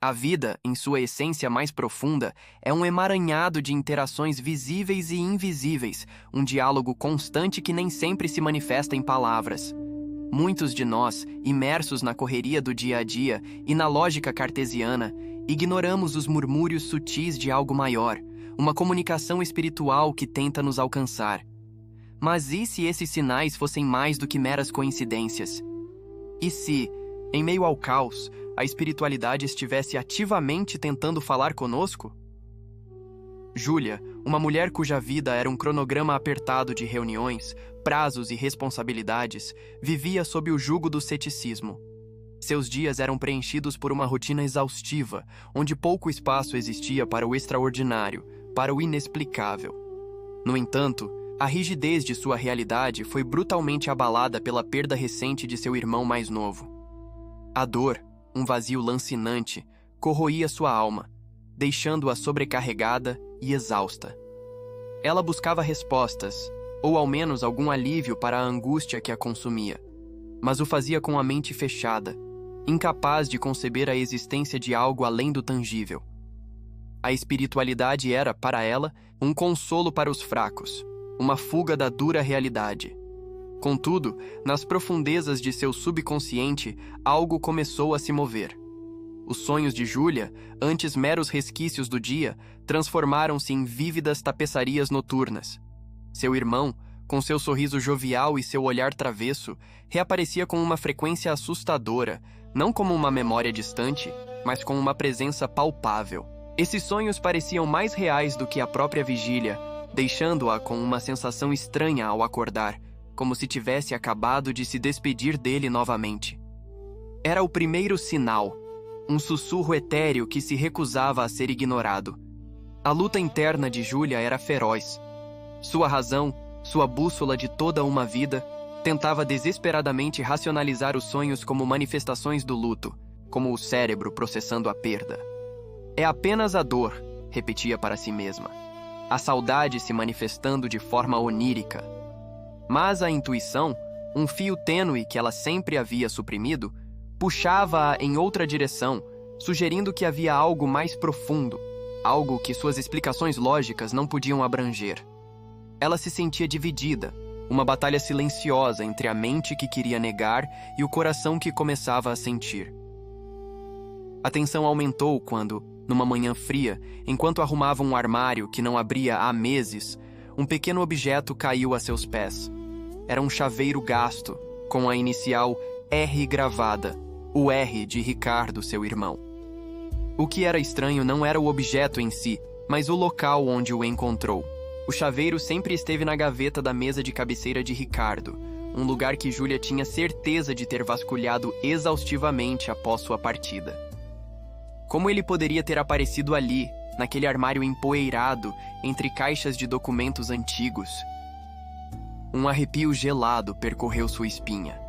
A vida, em sua essência mais profunda, é um emaranhado de interações visíveis e invisíveis, um diálogo constante que nem sempre se manifesta em palavras. Muitos de nós, imersos na correria do dia a dia e na lógica cartesiana, ignoramos os murmúrios sutis de algo maior, uma comunicação espiritual que tenta nos alcançar. Mas e se esses sinais fossem mais do que meras coincidências? E se, em meio ao caos, a espiritualidade estivesse ativamente tentando falar conosco? Júlia, uma mulher cuja vida era um cronograma apertado de reuniões, prazos e responsabilidades, vivia sob o jugo do ceticismo. Seus dias eram preenchidos por uma rotina exaustiva, onde pouco espaço existia para o extraordinário, para o inexplicável. No entanto, a rigidez de sua realidade foi brutalmente abalada pela perda recente de seu irmão mais novo. A dor, um vazio lancinante, corroía sua alma, deixando-a sobrecarregada e exausta. Ela buscava respostas, ou ao menos algum alívio para a angústia que a consumia, mas o fazia com a mente fechada, incapaz de conceber a existência de algo além do tangível. A espiritualidade era, para ela, um consolo para os fracos, uma fuga da dura realidade. Contudo, nas profundezas de seu subconsciente, algo começou a se mover. Os sonhos de Júlia, antes meros resquícios do dia, transformaram-se em vívidas tapeçarias noturnas. Seu irmão, com seu sorriso jovial e seu olhar travesso, reaparecia com uma frequência assustadora, não como uma memória distante, mas com uma presença palpável. Esses sonhos pareciam mais reais do que a própria vigília, deixando-a com uma sensação estranha ao acordar, como se tivesse acabado de se despedir dele novamente. Era o primeiro sinal, um sussurro etéreo que se recusava a ser ignorado. A luta interna de Júlia era feroz. Sua razão, sua bússola de toda uma vida, tentava desesperadamente racionalizar os sonhos como manifestações do luto, como o cérebro processando a perda. É apenas a dor, repetia para si mesma. A saudade se manifestando de forma onírica. Mas a intuição, um fio tênue que ela sempre havia suprimido, puxava-a em outra direção, sugerindo que havia algo mais profundo, algo que suas explicações lógicas não podiam abranger. Ela se sentia dividida, uma batalha silenciosa entre a mente que queria negar e o coração que começava a sentir. A tensão aumentou quando, numa manhã fria, enquanto arrumava um armário que não abria há meses, um pequeno objeto caiu a seus pés. Era um chaveiro gasto, com a inicial R gravada, o R de Ricardo, seu irmão. O que era estranho não era o objeto em si, mas o local onde o encontrou. O chaveiro sempre esteve na gaveta da mesa de cabeceira de Ricardo, um lugar que Júlia tinha certeza de ter vasculhado exaustivamente após sua partida. Como ele poderia ter aparecido ali, naquele armário empoeirado, entre caixas de documentos antigos? Um arrepio gelado percorreu sua espinha.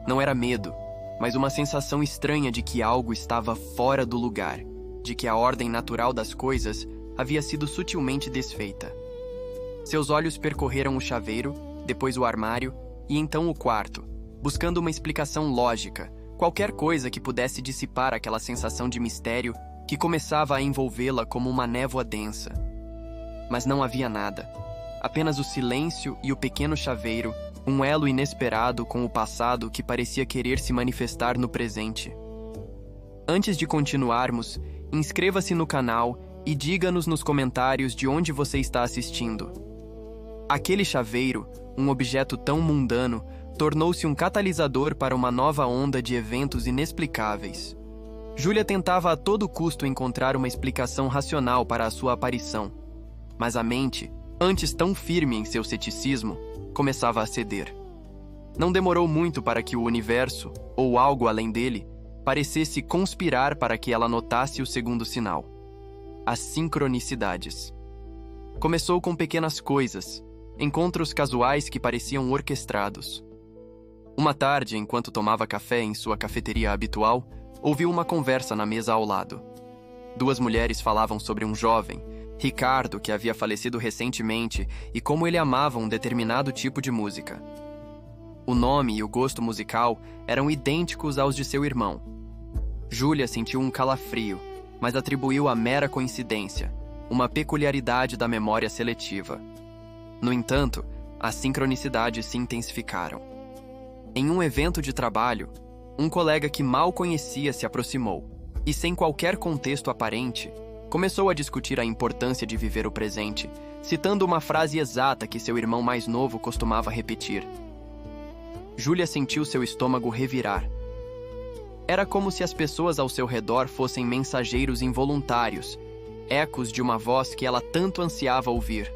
Não era medo, mas uma sensação estranha de que algo estava fora do lugar, de que a ordem natural das coisas havia sido sutilmente desfeita. Seus olhos percorreram o chaveiro, depois o armário e então o quarto, buscando uma explicação lógica, qualquer coisa que pudesse dissipar aquela sensação de mistério que começava a envolvê-la como uma névoa densa. Mas não havia nada. Apenas o silêncio e o pequeno chaveiro, um elo inesperado com o passado que parecia querer se manifestar no presente. Antes de continuarmos, inscreva-se no canal e diga-nos nos comentários de onde você está assistindo. Aquele chaveiro, um objeto tão mundano, tornou-se um catalisador para uma nova onda de eventos inexplicáveis. Júlia tentava a todo custo encontrar uma explicação racional para a sua aparição, mas a mente, antes tão firme em seu ceticismo, começava a ceder. Não demorou muito para que o universo, ou algo além dele, parecesse conspirar para que ela notasse o segundo sinal: as sincronicidades. Começou com pequenas coisas, encontros casuais que pareciam orquestrados. Uma tarde, enquanto tomava café em sua cafeteria habitual, ouviu uma conversa na mesa ao lado. Duas mulheres falavam sobre um jovem, Ricardo, que havia falecido recentemente, e como ele amava um determinado tipo de música. O nome e o gosto musical eram idênticos aos de seu irmão. Júlia sentiu um calafrio, mas atribuiu a mera coincidência, uma peculiaridade da memória seletiva. No entanto, as sincronicidades se intensificaram. Em um evento de trabalho, um colega que mal conhecia se aproximou e, sem qualquer contexto aparente, começou a discutir a importância de viver o presente, citando uma frase exata que seu irmão mais novo costumava repetir. Júlia sentiu seu estômago revirar. Era como se as pessoas ao seu redor fossem mensageiros involuntários, ecos de uma voz que ela tanto ansiava ouvir.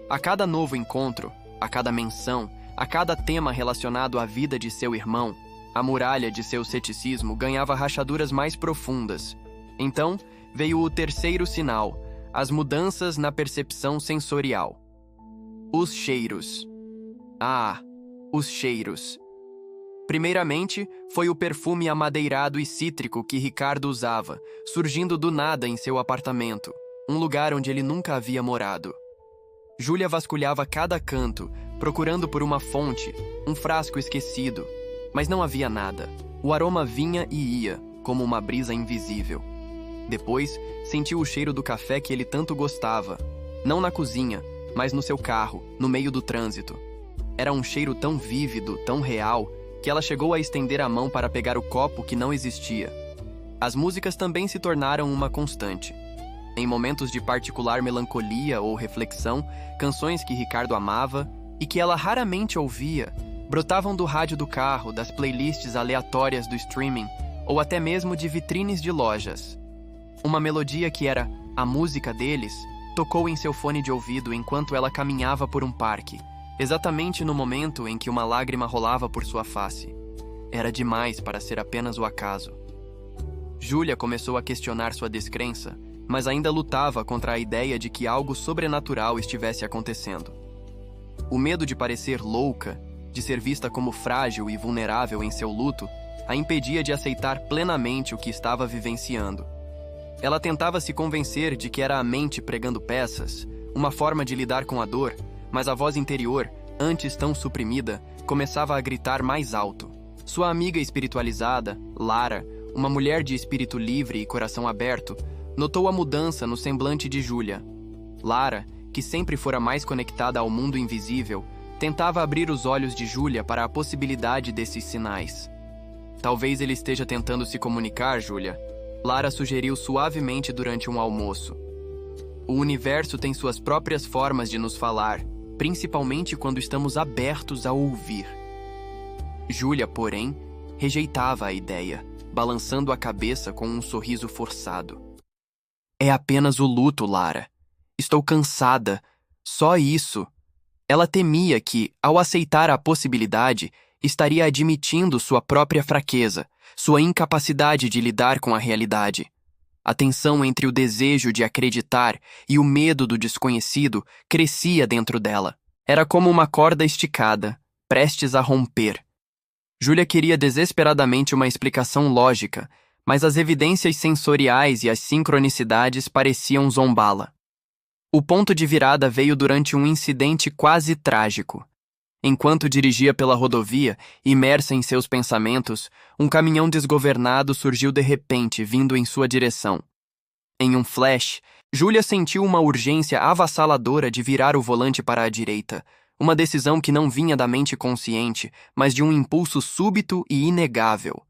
A cada novo encontro, a cada menção, a cada tema relacionado à vida de seu irmão, a muralha de seu ceticismo ganhava rachaduras mais profundas. Então, veio o terceiro sinal, as mudanças na percepção sensorial. Os cheiros. Ah, os cheiros. Primeiramente, foi o perfume amadeirado e cítrico que Ricardo usava, surgindo do nada em seu apartamento, um lugar onde ele nunca havia morado. Júlia vasculhava cada canto, procurando por uma fonte, um frasco esquecido, mas não havia nada. O aroma vinha e ia, como uma brisa invisível. Depois, sentiu o cheiro do café que ele tanto gostava, não na cozinha, mas no seu carro, no meio do trânsito. Era um cheiro tão vívido, tão real, que ela chegou a estender a mão para pegar o copo que não existia. As músicas também se tornaram uma constante. Em momentos de particular melancolia ou reflexão, canções que Ricardo amava e que ela raramente ouvia, brotavam do rádio do carro, das playlists aleatórias do streaming ou até mesmo de vitrines de lojas. Uma melodia que era a música deles tocou em seu fone de ouvido enquanto ela caminhava por um parque, exatamente no momento em que uma lágrima rolava por sua face. Era demais para ser apenas o acaso. Júlia começou a questionar sua descrença, mas ainda lutava contra a ideia de que algo sobrenatural estivesse acontecendo. O medo de parecer louca, de ser vista como frágil e vulnerável em seu luto, a impedia de aceitar plenamente o que estava vivenciando. Ela tentava se convencer de que era a mente pregando peças, uma forma de lidar com a dor, mas a voz interior, antes tão suprimida, começava a gritar mais alto. Sua amiga espiritualizada, Lara, uma mulher de espírito livre e coração aberto, notou a mudança no semblante de Júlia. Lara, que sempre fora mais conectada ao mundo invisível, tentava abrir os olhos de Júlia para a possibilidade desses sinais. Talvez ele esteja tentando se comunicar, Júlia. Lara sugeriu suavemente durante um almoço. O universo tem suas próprias formas de nos falar, principalmente quando estamos abertos a ouvir. Júlia, porém, rejeitava a ideia, balançando a cabeça com um sorriso forçado. É apenas o luto, Lara. Estou cansada. Só isso. Ela temia que, ao aceitar a possibilidade, estaria admitindo sua própria fraqueza, sua incapacidade de lidar com a realidade. A tensão entre o desejo de acreditar e o medo do desconhecido crescia dentro dela. Era como uma corda esticada, prestes a romper. Júlia queria desesperadamente uma explicação lógica, mas as evidências sensoriais e as sincronicidades pareciam zombá-la. O ponto de virada veio durante um incidente quase trágico. Enquanto dirigia pela rodovia, imersa em seus pensamentos, um caminhão desgovernado surgiu de repente, vindo em sua direção. Em um flash, Júlia sentiu uma urgência avassaladora de virar o volante para a direita, uma decisão que não vinha da mente consciente, mas de um impulso súbito e inegável.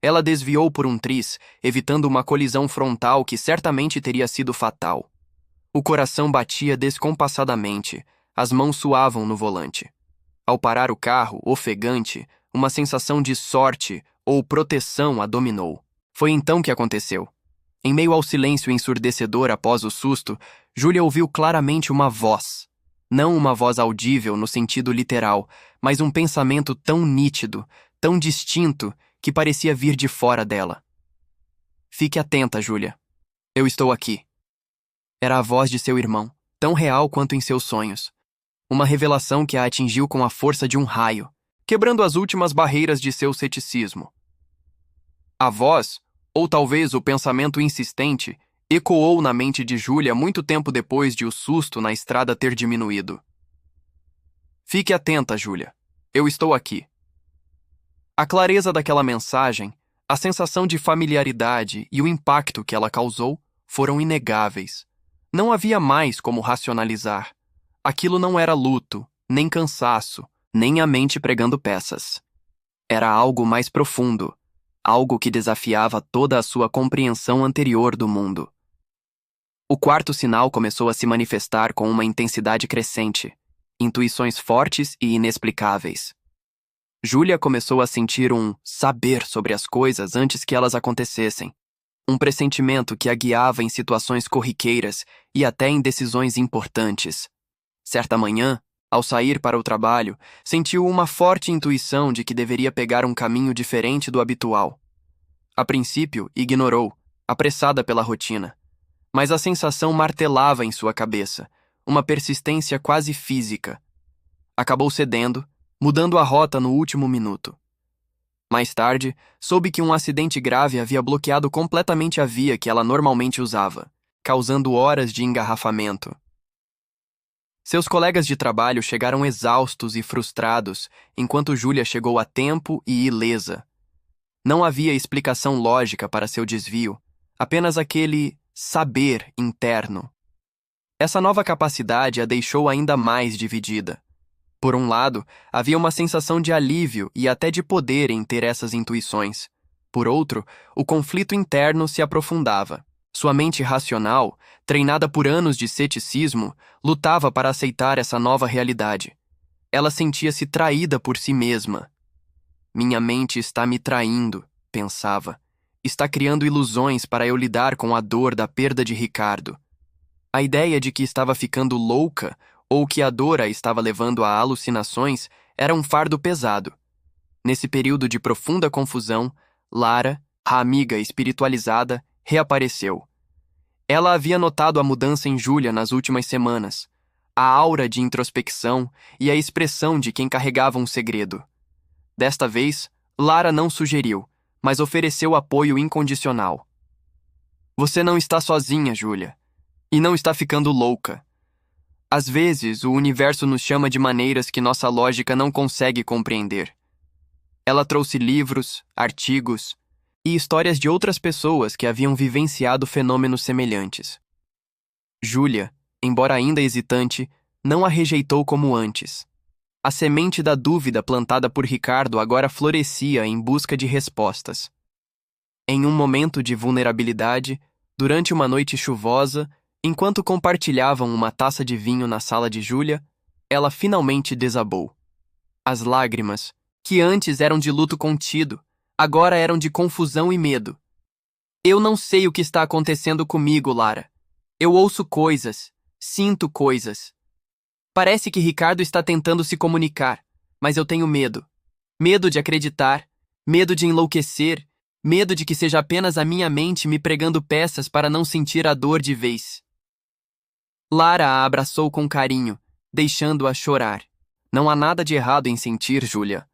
Ela desviou por um triz, evitando uma colisão frontal que certamente teria sido fatal. O coração batia descompassadamente, as mãos suavam no volante. Ao parar o carro, ofegante, uma sensação de sorte ou proteção a dominou. Foi então que aconteceu. Em meio ao silêncio ensurdecedor após o susto, Júlia ouviu claramente uma voz. Não uma voz audível no sentido literal, mas um pensamento tão nítido, tão distinto, que parecia vir de fora dela. Fique atenta, Júlia. Eu estou aqui. Era a voz de seu irmão, tão real quanto em seus sonhos. Uma revelação que a atingiu com a força de um raio, quebrando as últimas barreiras de seu ceticismo. A voz, ou talvez o pensamento insistente, ecoou na mente de Júlia muito tempo depois de o susto na estrada ter diminuído. Fique atenta, Júlia. Eu estou aqui. A clareza daquela mensagem, A sensação de familiaridade e o impacto que ela causou foram inegáveis. Não havia mais como racionalizar. Aquilo não era luto, nem cansaço, nem a mente pregando peças. Era algo mais profundo, algo que desafiava toda a sua compreensão anterior do mundo. O quarto sinal começou a se manifestar com uma intensidade crescente, intuições fortes e inexplicáveis. Júlia começou a sentir um saber sobre as coisas antes que elas acontecessem, um pressentimento que a guiava em situações corriqueiras e até em decisões importantes. Certa manhã, ao sair para o trabalho, sentiu uma forte intuição de que deveria pegar um caminho diferente do habitual. A princípio, ignorou, apressada pela rotina. Mas a sensação martelava em sua cabeça, uma persistência quase física. Acabou cedendo, mudando a rota no último minuto. Mais tarde, soube que um acidente grave havia bloqueado completamente a via que ela normalmente usava, causando horas de engarrafamento. Seus colegas de trabalho chegaram exaustos e frustrados, enquanto Júlia chegou a tempo e ilesa. Não havia explicação lógica para seu desvio, apenas aquele saber interno. Essa nova capacidade a deixou ainda mais dividida. Por um lado, havia uma sensação de alívio e até de poder em ter essas intuições. Por outro, o conflito interno se aprofundava. Sua mente racional, treinada por anos de ceticismo, lutava para aceitar essa nova realidade. Ela sentia-se traída por si mesma. Minha mente está me traindo, pensava. Está criando ilusões para eu lidar com a dor da perda de Ricardo. A ideia de que estava ficando louca ou que a dor a estava levando a alucinações era um fardo pesado. Nesse período de profunda confusão, Lara, a amiga espiritualizada, reapareceu. Ela havia notado a mudança em Júlia nas últimas semanas, a aura de introspecção e a expressão de quem carregava um segredo. Desta vez, Lara não sugeriu, mas ofereceu apoio incondicional. Você não está sozinha, Júlia, e não está ficando louca. Às vezes, o universo nos chama de maneiras que nossa lógica não consegue compreender. Ela trouxe livros, artigos e histórias de outras pessoas que haviam vivenciado fenômenos semelhantes. Júlia, embora ainda hesitante, não a rejeitou como antes. A semente da dúvida plantada por Ricardo agora florescia em busca de respostas. Em um momento de vulnerabilidade, durante uma noite chuvosa, enquanto compartilhavam uma taça de vinho na sala de Júlia, ela finalmente desabou. As lágrimas, que antes eram de luto contido, agora eram de confusão e medo. Eu não sei o que está acontecendo comigo, Lara. Eu ouço coisas, sinto coisas. Parece que Ricardo está tentando se comunicar, mas eu tenho medo. Medo de acreditar, medo de enlouquecer, medo de que seja apenas a minha mente me pregando peças para não sentir a dor de vez. Lara a abraçou com carinho, deixando-a chorar. Não há nada de errado em sentir, Júlia.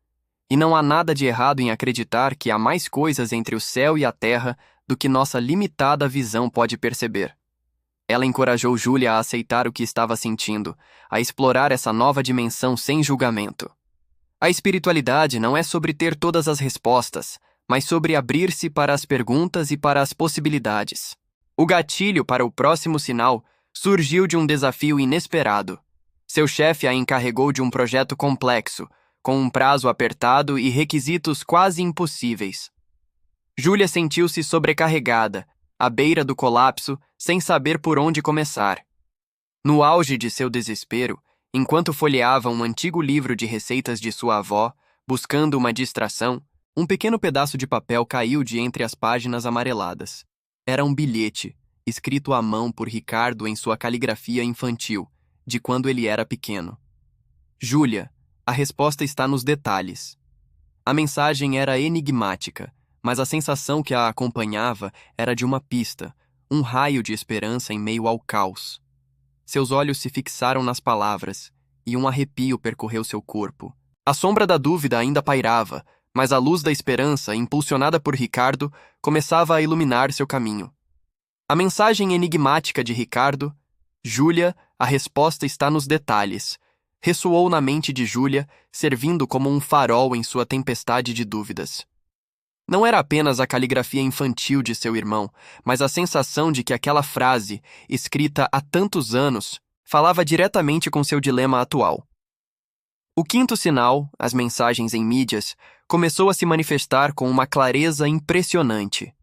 E não há nada de errado em acreditar que há mais coisas entre o céu e a terra do que nossa limitada visão pode perceber. Ela encorajou Júlia a aceitar o que estava sentindo, a explorar essa nova dimensão sem julgamento. A espiritualidade não é sobre ter todas as respostas, mas sobre abrir-se para as perguntas e para as possibilidades. O gatilho para o próximo sinal surgiu de um desafio inesperado. Seu chefe a encarregou de um projeto complexo, com um prazo apertado e requisitos quase impossíveis. Júlia sentiu-se sobrecarregada, à beira do colapso, sem saber por onde começar. No auge de seu desespero, enquanto folheava um antigo livro de receitas de sua avó, buscando uma distração, um pequeno pedaço de papel caiu de entre as páginas amareladas. Era um bilhete, escrito à mão por Ricardo em sua caligrafia infantil, de quando ele era pequeno. Júlia, a resposta está nos detalhes. A mensagem era enigmática, mas a sensação que a acompanhava era de uma pista, um raio de esperança em meio ao caos. Seus olhos se fixaram nas palavras, e um arrepio percorreu seu corpo. A sombra da dúvida ainda pairava, mas a luz da esperança, impulsionada por Ricardo, começava a iluminar seu caminho. A mensagem enigmática de Ricardo, Júlia, a resposta está nos detalhes, ressoou na mente de Júlia, servindo como um farol em sua tempestade de dúvidas. Não era apenas a caligrafia infantil de seu irmão, mas a sensação de que aquela frase, escrita há tantos anos, falava diretamente com seu dilema atual. O quinto sinal, as mensagens em mídias, começou a se manifestar com uma clareza impressionante.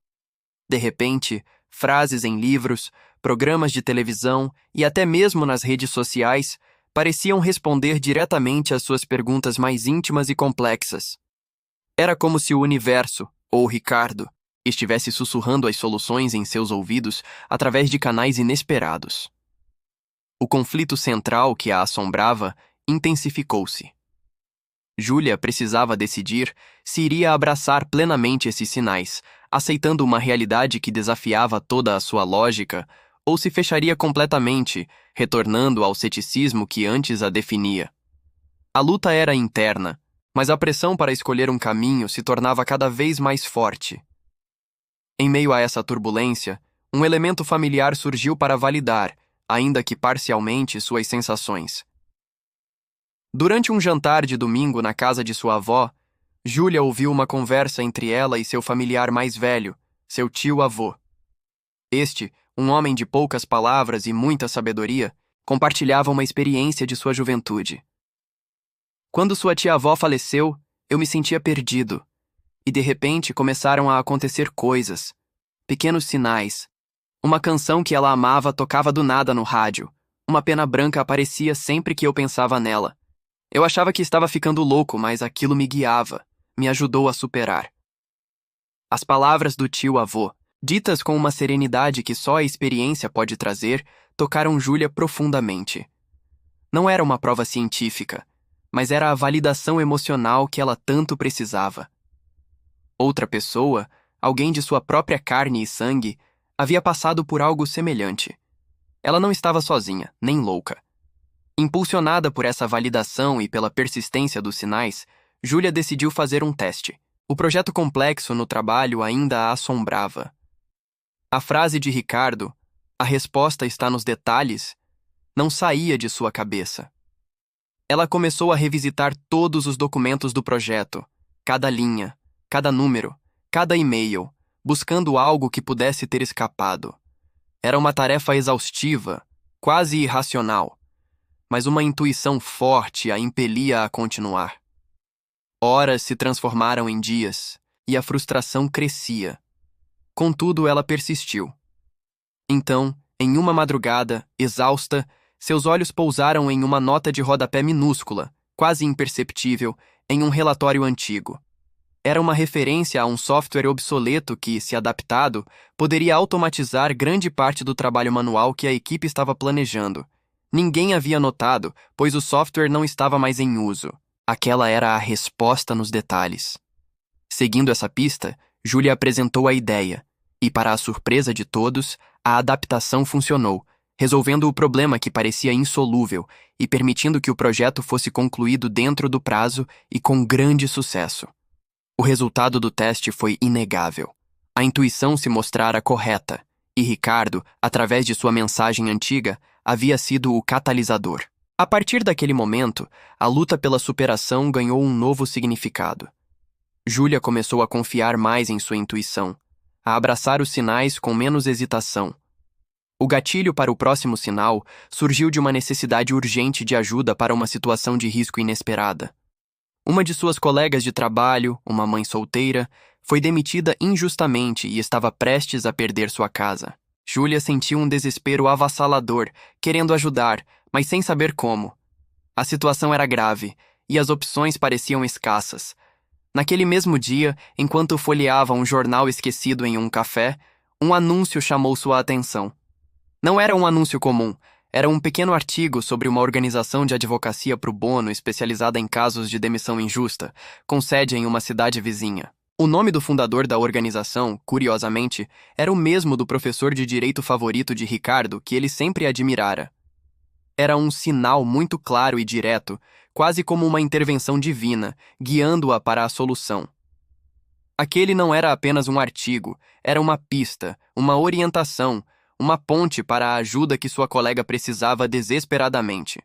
De repente, frases em livros, programas de televisão e até mesmo nas redes sociais pareciam responder diretamente às suas perguntas mais íntimas e complexas. Era como se o universo, ou Ricardo, estivesse sussurrando as soluções em seus ouvidos através de canais inesperados. O conflito central que a assombrava intensificou-se. Júlia precisava decidir se iria abraçar plenamente esses sinais, aceitando uma realidade que desafiava toda a sua lógica, ou se fecharia completamente, retornando ao ceticismo que antes a definia. A luta era interna, mas a pressão para escolher um caminho se tornava cada vez mais forte. Em meio a essa turbulência, um elemento familiar surgiu para validar, ainda que parcialmente, suas sensações. Durante um jantar de domingo na casa de sua avó, Júlia ouviu uma conversa entre ela e seu familiar mais velho, seu tio-avô. Este, um homem de poucas palavras e muita sabedoria, compartilhava uma experiência de sua juventude. Quando sua tia-avó faleceu, eu me sentia perdido, e de repente começaram a acontecer coisas, pequenos sinais. Uma canção que ela amava tocava do nada no rádio. Uma pena branca aparecia sempre que eu pensava nela. Eu achava que estava ficando louco, mas aquilo me guiava, me ajudou a superar. As palavras do tio-avô, ditas com uma serenidade que só a experiência pode trazer, tocaram Júlia profundamente. Não era uma prova científica, mas era a validação emocional que ela tanto precisava. Outra pessoa, alguém de sua própria carne e sangue, havia passado por algo semelhante. Ela não estava sozinha, nem louca. Impulsionada por essa validação e pela persistência dos sinais, Júlia decidiu fazer um teste. O projeto complexo no trabalho ainda a assombrava. A frase de Ricardo, "A resposta está nos detalhes", não saía de sua cabeça. Ela começou a revisitar todos os documentos do projeto, cada linha, cada número, cada e-mail, buscando algo que pudesse ter escapado. Era uma tarefa exaustiva, quase irracional, mas uma intuição forte a impelia a continuar. Horas se transformaram em dias, e a frustração crescia. Contudo, ela persistiu. Então, em uma madrugada, exausta, seus olhos pousaram em uma nota de rodapé minúscula, quase imperceptível, em um relatório antigo. Era uma referência a um software obsoleto que, se adaptado, poderia automatizar grande parte do trabalho manual que a equipe estava planejando. Ninguém havia notado, pois o software não estava mais em uso. Aquela era a resposta nos detalhes. Seguindo essa pista, Júlia apresentou a ideia, e, para a surpresa de todos, a adaptação funcionou, resolvendo o problema que parecia insolúvel e permitindo que o projeto fosse concluído dentro do prazo e com grande sucesso. O resultado do teste foi inegável. A intuição se mostrara correta, e Ricardo, através de sua mensagem antiga, havia sido o catalisador. A partir daquele momento, a luta pela superação ganhou um novo significado. Júlia começou a confiar mais em sua intuição, a abraçar os sinais com menos hesitação. O gatilho para o próximo sinal surgiu de uma necessidade urgente de ajuda para uma situação de risco inesperada. Uma de suas colegas de trabalho, uma mãe solteira, foi demitida injustamente e estava prestes a perder sua casa. Júlia sentiu um desespero avassalador, querendo ajudar, mas sem saber como. A situação era grave, e as opções pareciam escassas. Naquele mesmo dia, enquanto folheava um jornal esquecido em um café, um anúncio chamou sua atenção. Não era um anúncio comum, era um pequeno artigo sobre uma organização de advocacia pro bono especializada em casos de demissão injusta, com sede em uma cidade vizinha. O nome do fundador da organização, curiosamente, era o mesmo do professor de direito favorito de Ricardo, que ele sempre admirara. Era um sinal muito claro e direto, quase como uma intervenção divina, guiando-a para a solução. Aquele não era apenas um artigo, era uma pista, uma orientação, uma ponte para a ajuda que sua colega precisava desesperadamente.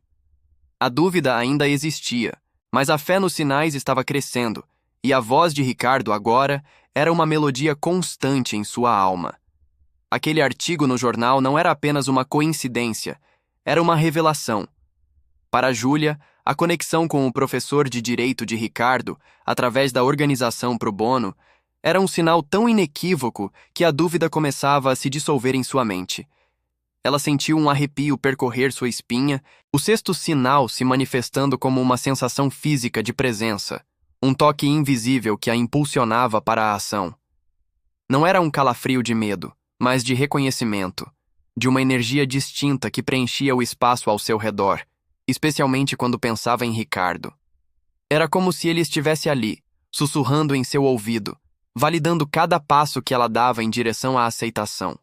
A dúvida ainda existia, mas a fé nos sinais estava crescendo, e a voz de Ricardo agora era uma melodia constante em sua alma. Aquele artigo no jornal não era apenas uma coincidência, era uma revelação. Para Júlia, a conexão com o professor de direito de Ricardo, através da organização Pro Bono, era um sinal tão inequívoco que a dúvida começava a se dissolver em sua mente. Ela sentiu um arrepio percorrer sua espinha, o sexto sinal se manifestando como uma sensação física de presença, um toque invisível que a impulsionava para a ação. Não era um calafrio de medo, mas de reconhecimento, de uma energia distinta que preenchia o espaço ao seu redor, especialmente quando pensava em Ricardo. Era como se ele estivesse ali, sussurrando em seu ouvido, validando cada passo que ela dava em direção à aceitação.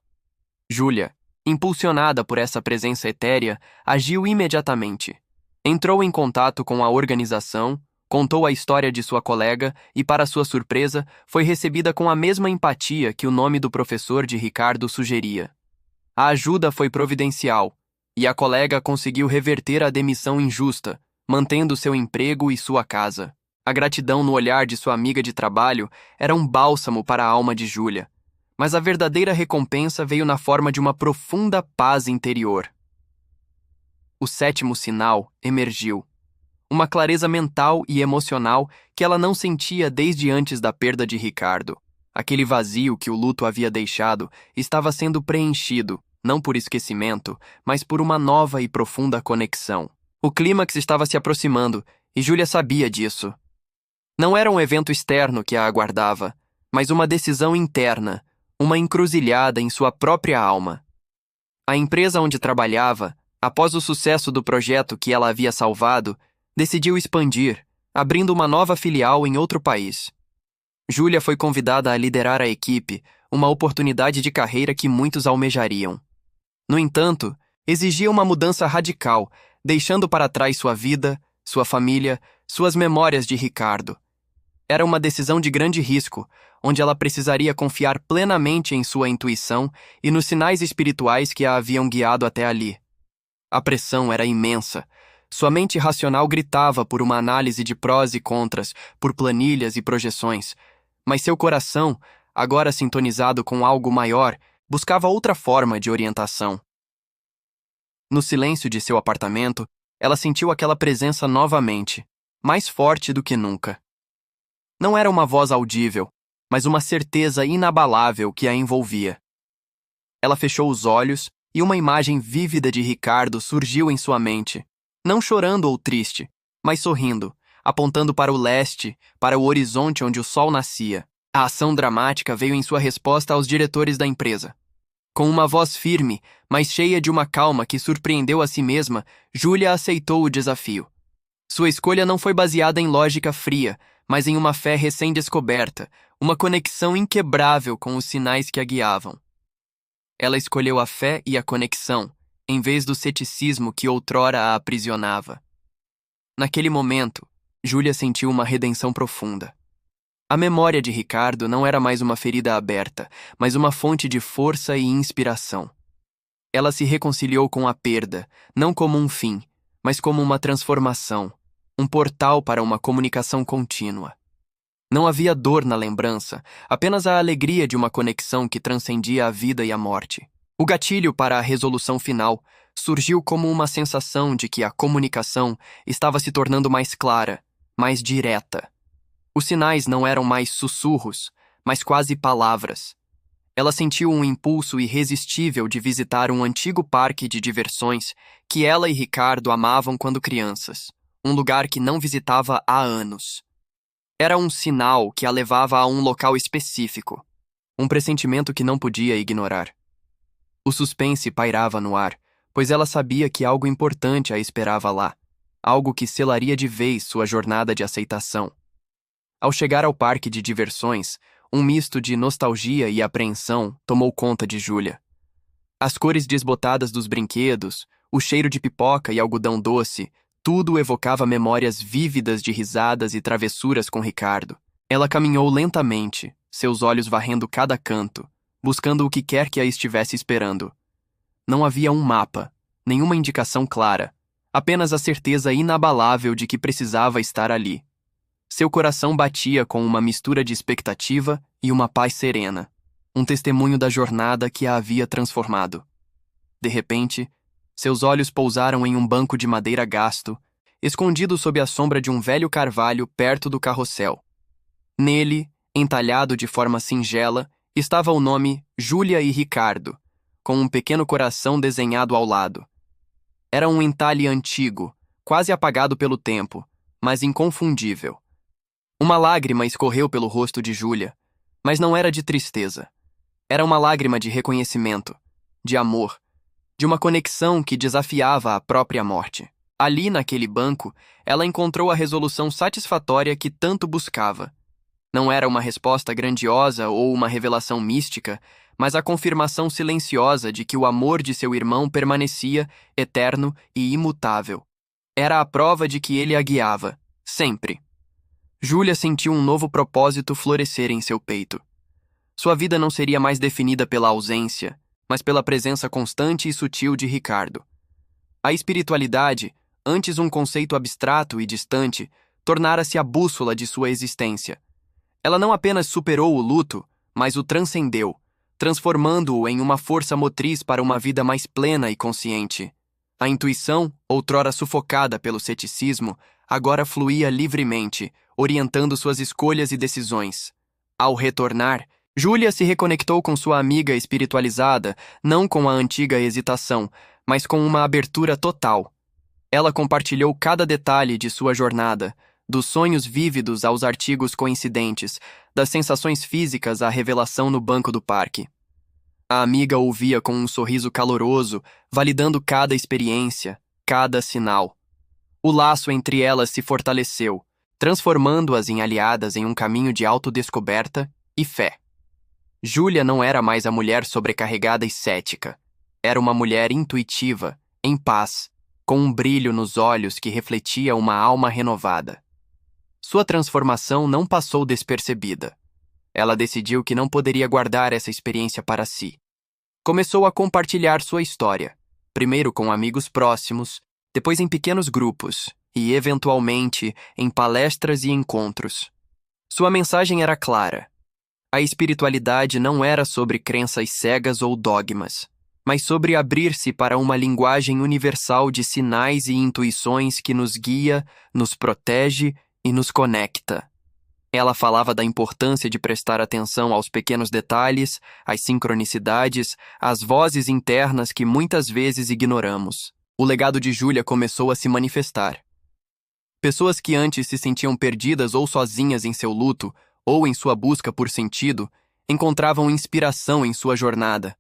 Júlia, impulsionada por essa presença etérea, agiu imediatamente. Entrou em contato com a organização, contou a história de sua colega e, para sua surpresa, foi recebida com a mesma empatia que o nome do professor de Ricardo sugeria. A ajuda foi providencial, e a colega conseguiu reverter a demissão injusta, mantendo seu emprego e sua casa. A gratidão no olhar de sua amiga de trabalho era um bálsamo para a alma de Júlia, mas a verdadeira recompensa veio na forma de uma profunda paz interior. O sétimo sinal emergiu. Uma clareza mental e emocional que ela não sentia desde antes da perda de Ricardo. Aquele vazio que o luto havia deixado estava sendo preenchido, não por esquecimento, mas por uma nova e profunda conexão. O clímax estava se aproximando, e Júlia sabia disso. Não era um evento externo que a aguardava, mas uma decisão interna, uma encruzilhada em sua própria alma. A empresa onde trabalhava, após o sucesso do projeto que ela havia salvado, decidiu expandir, abrindo uma nova filial em outro país. Júlia foi convidada a liderar a equipe, uma oportunidade de carreira que muitos almejariam. No entanto, exigia uma mudança radical, deixando para trás sua vida, sua família, suas memórias de Ricardo. Era uma decisão de grande risco, onde ela precisaria confiar plenamente em sua intuição e nos sinais espirituais que a haviam guiado até ali. A pressão era imensa. Sua mente racional gritava por uma análise de prós e contras, por planilhas e projeções, mas seu coração, agora sintonizado com algo maior, buscava outra forma de orientação. No silêncio de seu apartamento, ela sentiu aquela presença novamente, mais forte do que nunca. Não era uma voz audível, mas uma certeza inabalável que a envolvia. Ela fechou os olhos e uma imagem vívida de Ricardo surgiu em sua mente, não chorando ou triste, mas sorrindo, apontando para o leste, para o horizonte onde o sol nascia. A ação dramática veio em sua resposta aos diretores da empresa. Com uma voz firme, mas cheia de uma calma que surpreendeu a si mesma, Júlia aceitou o desafio. Sua escolha não foi baseada em lógica fria, mas em uma fé recém-descoberta, uma conexão inquebrável com os sinais que a guiavam. Ela escolheu a fé e a conexão, em vez do ceticismo que outrora a aprisionava. Naquele momento, Júlia sentiu uma redenção profunda. A memória de Ricardo não era mais uma ferida aberta, mas uma fonte de força e inspiração. Ela se reconciliou com a perda, não como um fim, mas como uma transformação, um portal para uma comunicação contínua. Não havia dor na lembrança, apenas a alegria de uma conexão que transcendia a vida e a morte. O gatilho para a resolução final surgiu como uma sensação de que a comunicação estava se tornando mais clara, mais direta. Os sinais não eram mais sussurros, mas quase palavras. Ela sentiu um impulso irresistível de visitar um antigo parque de diversões que ela e Ricardo amavam quando crianças, um lugar que não visitava há anos. Era um sinal que a levava a um local específico, um pressentimento que não podia ignorar. O suspense pairava no ar, pois ela sabia que algo importante a esperava lá, algo que selaria de vez sua jornada de aceitação. Ao chegar ao parque de diversões, um misto de nostalgia e apreensão tomou conta de Júlia. As cores desbotadas dos brinquedos, o cheiro de pipoca e algodão doce, tudo evocava memórias vívidas de risadas e travessuras com Ricardo. Ela caminhou lentamente, seus olhos varrendo cada canto, buscando o que quer que a estivesse esperando. Não havia um mapa, nenhuma indicação clara, apenas a certeza inabalável de que precisava estar ali. Seu coração batia com uma mistura de expectativa e uma paz serena, um testemunho da jornada que a havia transformado. De repente, seus olhos pousaram em um banco de madeira gasto, escondido sob a sombra de um velho carvalho perto do carrossel. Nele, entalhado de forma singela, estava o nome Júlia e Ricardo, com um pequeno coração desenhado ao lado. Era um entalhe antigo, quase apagado pelo tempo, mas inconfundível. Uma lágrima escorreu pelo rosto de Júlia, mas não era de tristeza. Era uma lágrima de reconhecimento, de amor, de uma conexão que desafiava a própria morte. Ali, naquele banco, ela encontrou a resolução satisfatória que tanto buscava. Não era uma resposta grandiosa ou uma revelação mística, mas a confirmação silenciosa de que o amor de seu irmão permanecia eterno e imutável. Era a prova de que ele a guiava, sempre. Júlia sentiu um novo propósito florescer em seu peito. Sua vida não seria mais definida pela ausência, mas pela presença constante e sutil de Ricardo. A espiritualidade, antes um conceito abstrato e distante, tornara-se a bússola de sua existência. Ela não apenas superou o luto, mas o transcendeu, transformando-o em uma força motriz para uma vida mais plena e consciente. A intuição, outrora sufocada pelo ceticismo, agora fluía livremente, orientando suas escolhas e decisões. Ao retornar, Júlia se reconectou com sua amiga espiritualizada, não com a antiga hesitação, mas com uma abertura total. Ela compartilhou cada detalhe de sua jornada, dos sonhos vívidos aos artigos coincidentes, das sensações físicas à revelação no banco do parque. A amiga ouvia com um sorriso caloroso, validando cada experiência, cada sinal. O laço entre elas se fortaleceu, transformando-as em aliadas em um caminho de autodescoberta e fé. Júlia não era mais a mulher sobrecarregada e cética. Era uma mulher intuitiva, em paz, com um brilho nos olhos que refletia uma alma renovada. Sua transformação não passou despercebida. Ela decidiu que não poderia guardar essa experiência para si. Começou a compartilhar sua história, primeiro com amigos próximos, depois em pequenos grupos e, eventualmente, em palestras e encontros. Sua mensagem era clara. A espiritualidade não era sobre crenças cegas ou dogmas, mas sobre abrir-se para uma linguagem universal de sinais e intuições que nos guia, nos protege e nos conecta. Ela falava da importância de prestar atenção aos pequenos detalhes, às sincronicidades, às vozes internas que muitas vezes ignoramos. O legado de Júlia começou a se manifestar. Pessoas que antes se sentiam perdidas ou sozinhas em seu luto, ou em sua busca por sentido, encontravam inspiração em sua jornada.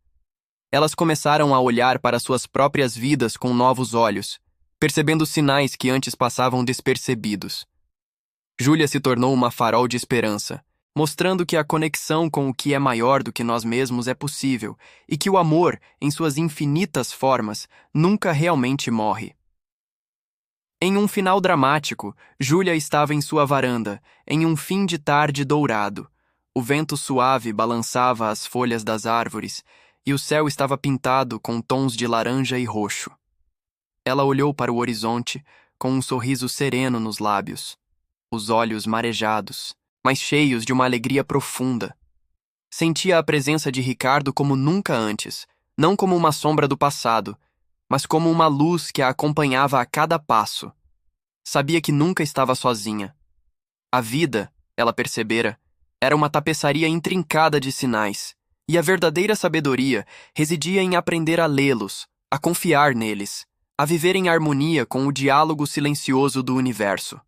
Elas começaram a olhar para suas próprias vidas com novos olhos, percebendo sinais que antes passavam despercebidos. Júlia se tornou uma farol de esperança, mostrando que a conexão com o que é maior do que nós mesmos é possível e que o amor, em suas infinitas formas, nunca realmente morre. Em um final dramático, Júlia estava em sua varanda, em um fim de tarde dourado. O vento suave balançava as folhas das árvores e o céu estava pintado com tons de laranja e roxo. Ela olhou para o horizonte com um sorriso sereno nos lábios, os olhos marejados, mas cheios de uma alegria profunda. Sentia a presença de Ricardo como nunca antes, não como uma sombra do passado, mas como uma luz que a acompanhava a cada passo. Sabia que nunca estava sozinha. A vida, ela percebera, era uma tapeçaria intrincada de sinais, e a verdadeira sabedoria residia em aprender a lê-los, a confiar neles, a viver em harmonia com o diálogo silencioso do universo.